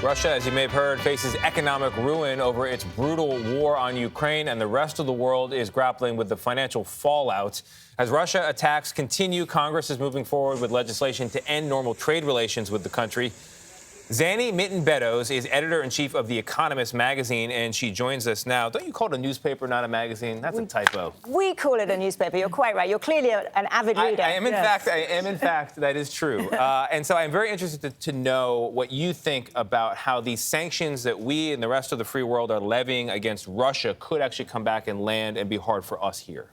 Russia, as you may have heard, faces economic ruin over its brutal war on Ukraine, and the rest of the world is grappling with the financial fallout. As Russia attacks continue, Congress is moving forward with legislation to end normal trade relations with the country. Zanny Minton Beddoes is editor-in-chief of The Economist magazine, and she joins us now. Don't you call it a newspaper, not a magazine? That's a typo. We call it a newspaper. You're quite right. You're clearly an avid reader. I am, in fact, that is true. And so I'm very interested to know what you think about how these sanctions that we and the rest of the free world are levying against Russia could actually come back and land and be hard for us here.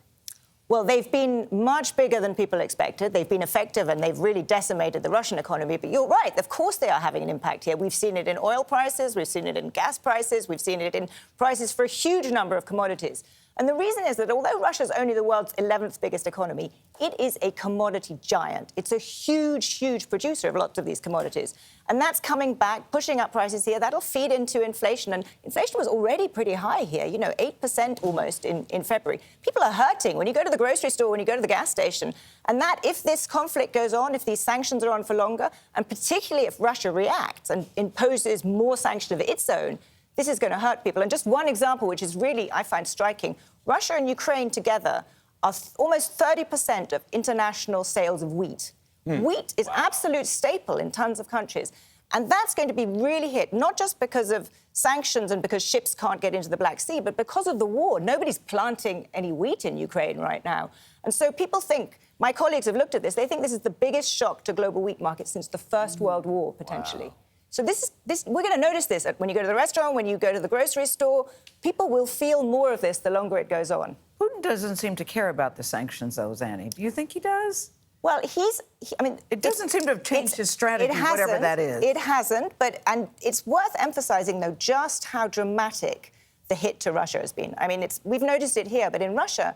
Well, they've been much bigger than people expected. They've been effective, and they've really decimated the Russian economy. But you're right. Of course they are having an impact here. We've seen it in oil prices. We've seen it in gas prices. We've seen it in prices for a huge number of commodities. And the reason is that although Russia's only the world's 11th biggest economy, it is a commodity giant. It's a huge, huge producer of lots of these commodities. And that's coming back, pushing up prices here. That'll feed into inflation. And inflation was already pretty high here, 8% almost in February. People are hurting when you go to the grocery store, when you go to the gas station. And that, if this conflict goes on, if these sanctions are on for longer, and particularly if Russia reacts and imposes more sanctions of its own, this is going to hurt people. And just one example, which is really, I find striking, Russia and Ukraine together are almost 30% of international sales of wheat. Wheat is absolute staple in tons of countries. And that's going to be really hit, not just because of sanctions and because ships can't get into the Black Sea, but because of the war. Nobody's planting any wheat in Ukraine right now. And so people think, my colleagues have looked at this, they think this is the biggest shock to global wheat markets since the First World War, potentially. Wow. So we're going to notice this when you go to the restaurant, when you go to the grocery store. People will feel more of this the longer it goes on. Putin doesn't seem to care about the sanctions, though, Zanny. Do you think he does? Well, it doesn't seem to have changed his strategy, whatever that is. It hasn't, and it's worth emphasizing, though, just how dramatic the hit to Russia has been. I mean, we've noticed it here, but in Russia,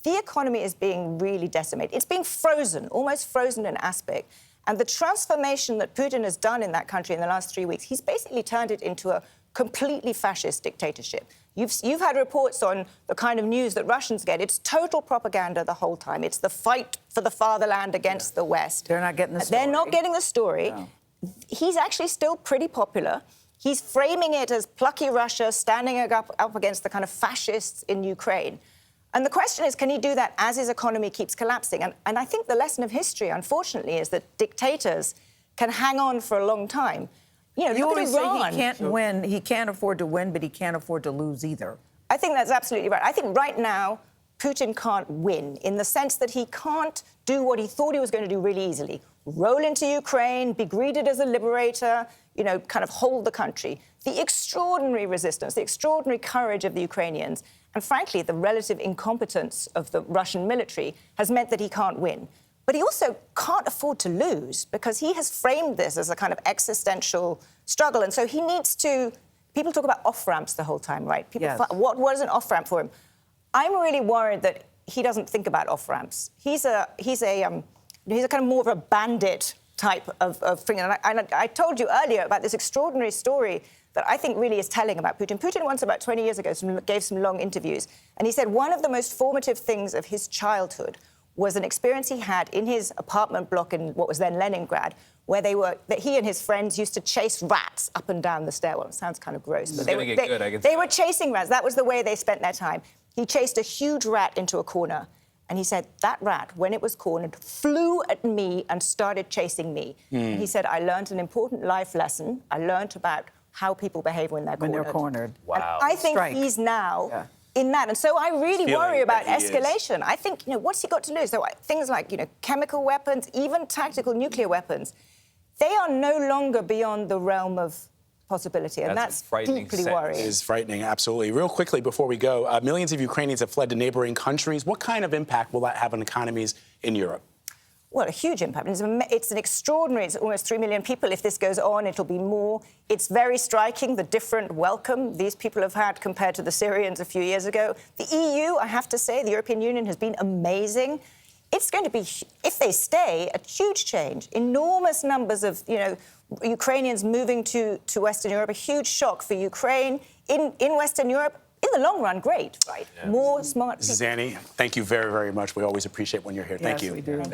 the economy is being really decimated. It's being frozen, almost frozen in aspect. And the transformation that Putin has done in that country in the last 3 weeks, he's basically turned it into a completely fascist dictatorship. You've had reports on the kind of news that Russians get. It's total propaganda the whole time. It's the fight for the fatherland against the West. They're not getting the story. They're not getting the story. No. He's actually still pretty popular. He's framing it as plucky Russia standing up against the kind of fascists in Ukraine. And the question is, can he do that as his economy keeps collapsing? And I think the lesson of history, unfortunately, is that dictators can hang on for a long time. You always say he can't win. He can't afford to win, but he can't afford to lose either. I think that's absolutely right. I think right now, Putin can't win in the sense that he can't do what he thought he was going to do really easily. Roll into Ukraine, be greeted as a liberator, kind of hold the country. The extraordinary resistance, the extraordinary courage of the Ukrainians, and frankly, the relative incompetence of the Russian military has meant that he can't win. But he also can't afford to lose because he has framed this as a kind of existential struggle. And so he needs to... People talk about off-ramps the whole time, right? Yes. What is an off-ramp for him? I'm really worried that he doesn't think about off-ramps. He's a kind of more of a bandit type of thing. And I told you earlier about this extraordinary story that I think really is telling about Putin. Putin once, about 20 years ago, gave some long interviews. And he said one of the most formative things of his childhood was an experience he had in his apartment block in what was then Leningrad, where he and his friends used to chase rats up and down the stairwell. It sounds kind of gross, but they were chasing rats. That was the way they spent their time. He chased a huge rat into a corner. And he said, that rat, when it was cornered, flew at me and started chasing me. And he said, I learned an important life lesson. I learned about how people behave when they're cornered. Wow. And I think he's now in that. And so I really worry about escalation. I think, what's he got to lose? So things like, chemical weapons, even tactical nuclear weapons, they are no longer beyond the realm of possibility, and that's deeply worrying. It is frightening, absolutely. Real quickly before we go, millions of Ukrainians have fled to neighboring countries. What kind of impact will that have on economies in Europe? Well, a huge impact. It's an extraordinary, it's almost 3 million people. If this goes on, it'll be more. It's very striking, the different welcome these people have had compared to the Syrians a few years ago. The EU, I have to say, the European Union has been amazing. It's going to be, if they stay, a huge change. Enormous numbers of, Ukrainians moving to Western Europe, a huge shock for Ukraine. In Western Europe, in the long run, great, right? Yeah. More smart people. Zanny, thank you very, very much. We always appreciate when you're here. Thank you. Yes, we do.